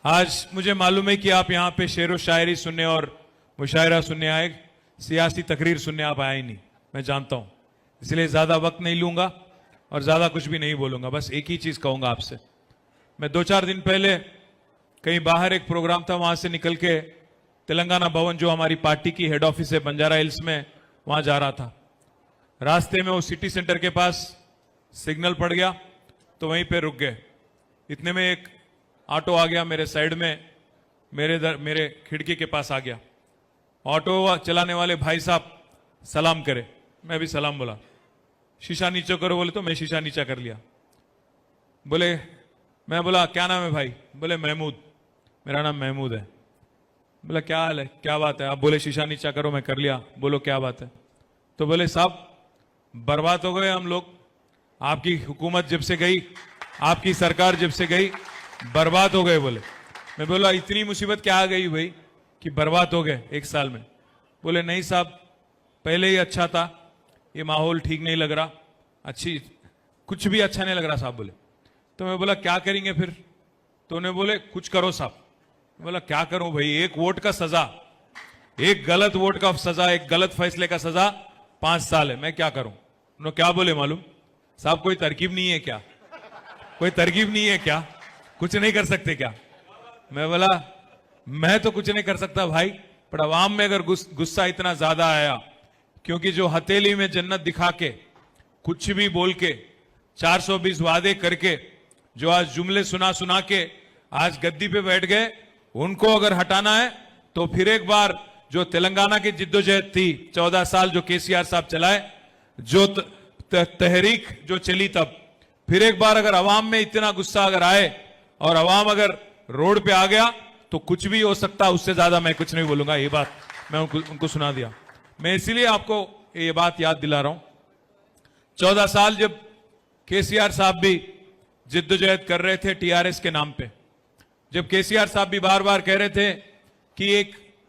आज मुझे मालूम है कि आप यहाँ पे शेर व शायरी सुनने और मुशायरा सुनने आए, सियासी तकरीर सुनने आप आए नहीं, मैं जानता हूँ। इसलिए ज़्यादा वक्त नहीं लूँगा और ज़्यादा कुछ भी नहीं बोलूँगा। बस एक ही चीज़ कहूँगा आपसे। मैं 2-4 दिन पहले कहीं बाहर एक प्रोग्राम था, वहाँ से निकल के तेलंगाना भवन जो हमारी पार्टी की हेड ऑफिस है बंजारा हिल्स में, वहाँ जा रहा था। रास्ते में वो सिटी सेंटर के पास सिग्नल पड़ गया तो वहीं पे रुक गए। इतने में एक ऑटो आ गया मेरे साइड में, मेरे खिड़की के पास आ गया। ऑटो चलाने वाले भाई साहब सलाम करे, मैं भी सलाम बोला। शीशा नीचे करो बोले तो मैं शीशा नीचा कर लिया। बोले, मैं बोला क्या नाम है भाई? बोले महमूद, मेरा नाम महमूद है। बोला क्या हाल है, क्या बात है? आप बोले शीशा नीचा करो, मैं कर लिया। बोलो क्या बात है? तो बोले साहब बर्बाद हो गए हम लोग, आपकी हुकूमत जब से गई, आपकी सरकार जब से गई बर्बाद हो गए। बोले, मैं बोला इतनी मुसीबत क्या आ गई भाई कि बर्बाद हो गए एक साल में? बोले नहीं साहब, पहले ही अच्छा था, ये माहौल ठीक नहीं लग रहा, कुछ भी अच्छा नहीं लग रहा साहब। बोले, तो मैं बोला क्या करेंगे फिर? तो उन्हें बोले कुछ करो साहब। बोला क्या करूं भाई, एक वोट का सजा, एक गलत वोट का सजा, एक गलत फैसले का सजा 5 साल है, मैं क्या करूं? उन्होंने क्या बोले मालूम? साहब कोई तरकीब नहीं है क्या? कोई तरकीब नहीं है क्या? कुछ नहीं कर सकते क्या? मैं बोला मैं तो कुछ नहीं कर सकता भाई, पर अवाम में अगर गुस्सा इतना ज्यादा आया, क्योंकि जो हथेली में जन्नत दिखा के, कुछ भी बोल के, 420 वादे करके, जो आज जुमले सुना सुना के आज गद्दी पे बैठ गए, उनको अगर हटाना है तो फिर एक बार जो तेलंगाना की जिद्दोजहद थी 14 साल जो केसीआर साहब चलाए, जो तहरीक जो चली, तब फिर एक बार अगर अवाम में इतना गुस्सा अगर आए और अवाम अगर रोड पे आ गया तो कुछ भी हो सकता, उससे ज्यादा मैं कुछ नहीं बोलूंगा। ये बात मैं उनको सुना दिया। मैं इसीलिए आपको ये बात याद दिला रहा हूं, 14 साल जब केसीआर साहब भी जिद्दोजहद कर रहे थे टीआरएस के नाम पे, जब केसीआर साहब भी बार बार कह रहे थे कि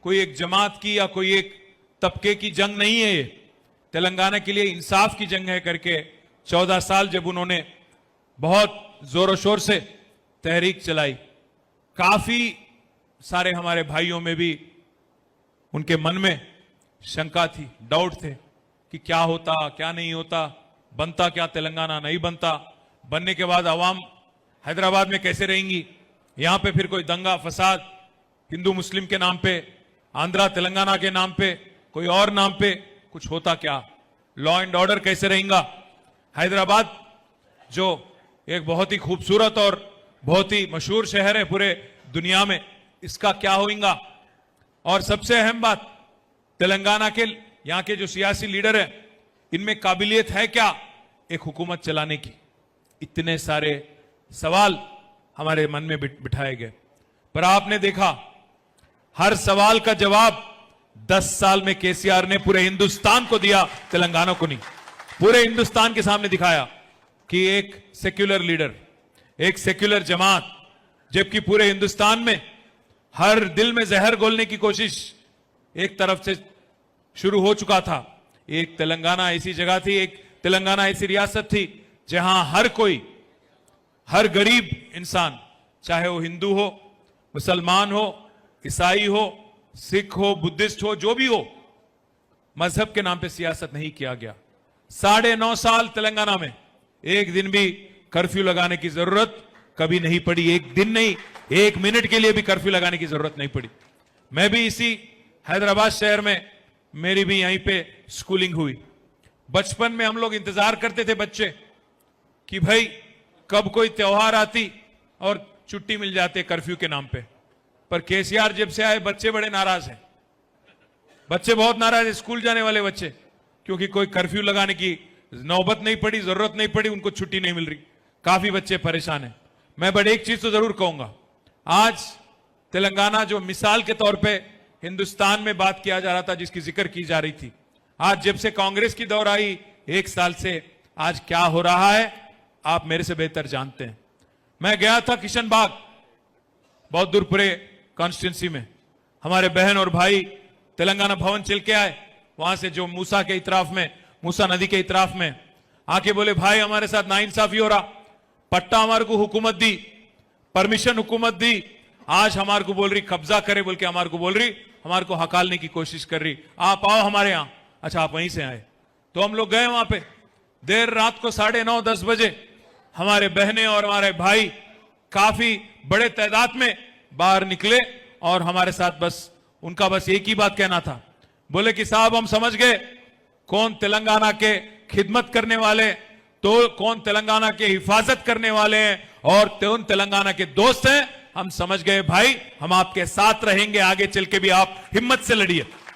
कोई एक जमात की या कोई एक तबके की जंग नहीं है, ये तेलंगाना के लिए इंसाफ की जंग है करके 14 साल जब उन्होंने बहुत जोरों शोर से तहरीक चलाई, काफी सारे हमारे भाइयों में भी उनके मन में शंका थी, डाउट थे कि क्या होता क्या नहीं होता, बनता क्या तेलंगाना, नहीं बनता, बनने के बाद अवाम हैदराबाद में कैसे रहेंगी, यहां पे फिर कोई दंगा फसाद हिंदू मुस्लिम के नाम पे, आंध्रा तेलंगाना के नाम पे, कोई और नाम पे कुछ होता क्या, लॉ एंड ऑर्डर कैसे रहेगा, हैदराबाद जो एक बहुत ही खूबसूरत और बहुत ही मशहूर शहर है पूरे दुनिया में, इसका क्या होगा। और सबसे अहम बात, तेलंगाना के यहां के जो सियासी लीडर हैं, इनमें काबिलियत है क्या एक हुकूमत चलाने की? इतने सारे सवाल हमारे मन में बिठाए गए, पर आपने देखा हर सवाल का जवाब 10 साल में केसीआर ने पूरे हिंदुस्तान को दिया, तेलंगाना को नहीं। पूरे हिंदुस्तान के सामने दिखाया कि एक सेक्युलर लीडर, एक सेक्युलर जमात, जबकि पूरे हिंदुस्तान में हर दिल में जहर घोलने की कोशिश एक तरफ से शुरू हो चुका था। एक तेलंगाना ऐसी जगह थी, एक तेलंगाना ऐसी रियासत थी जहां हर कोई, हर गरीब इंसान, चाहे वो हिंदू हो, मुसलमान हो, ईसाई हो, सिख हो, बुद्धिस्ट हो, जो भी हो, मजहब के नाम पे सियासत नहीं किया गया। 9.5 साल तेलंगाना में एक दिन भी कर्फ्यू लगाने की जरूरत कभी नहीं पड़ी, एक दिन नहीं, 1 मिनट के लिए भी कर्फ्यू लगाने की जरूरत नहीं पड़ी। मैं भी इसी हैदराबाद शहर में, मेरी भी यहीं पे स्कूलिंग हुई। बचपन में हम लोग इंतजार करते थे बच्चे कि भाई कब कोई त्योहार आती और छुट्टी मिल जाते कर्फ्यू के नाम पे। पर केसीआर जब से आए बच्चे बड़े नाराज हैं, बच्चे बहुत नाराज हैं, स्कूल जाने वाले बच्चे, क्योंकि कोई कर्फ्यू लगाने की नौबत नहीं पड़ी, जरूरत नहीं पड़ी, उनको छुट्टी नहीं मिल रही, काफी बच्चे परेशान हैं। मैं बट एक चीज तो जरूर कहूंगा, आज तेलंगाना जो मिसाल के तौर पे हिंदुस्तान में बात किया जा रहा था, जिसकी जिक्र की जा रही थी, आज जब से कांग्रेस की दौर आई 1 साल से, आज क्या हो रहा है आप मेरे से बेहतर जानते हैं। मैं गया था किशन बाग, बहुत दूर पूरे कॉन्स्टिट्यूंसी में, हमारे बहन और भाई तेलंगाना भवन चल के आए, वहां से जो मूसा के इतराफ में, मूसा नदी के इतराफ में आके बोले भाई हमारे साथ नाइंसाफी हो रहा, पट्टा हमारे को हुकूमत दी, परमिशन हुकूमत दी, आज हमारे को बोल रही कब्जा करे बोल के हमारे को बोल रही, हमारे को हकालने की कोशिश कर रही, आप आओ हमारे यहां। अच्छा आप वहीं से आए, तो हम लोग गए वहां पे। देर रात को 9:30-10 बजे हमारे बहनें और हमारे भाई काफी बड़े तादाद में बाहर निकले और हमारे साथ बस उनका बस एक ही बात कहना था। बोले कि साहब हम समझ गए कौन तेलंगाना के खिदमत करने वाले, तो कौन तेलंगाना के हिफाजत करने वाले हैं और कौन तेलंगाना के दोस्त हैं। हम समझ गए भाई, हम आपके साथ रहेंगे, आगे चल के भी आप हिम्मत से लड़िए।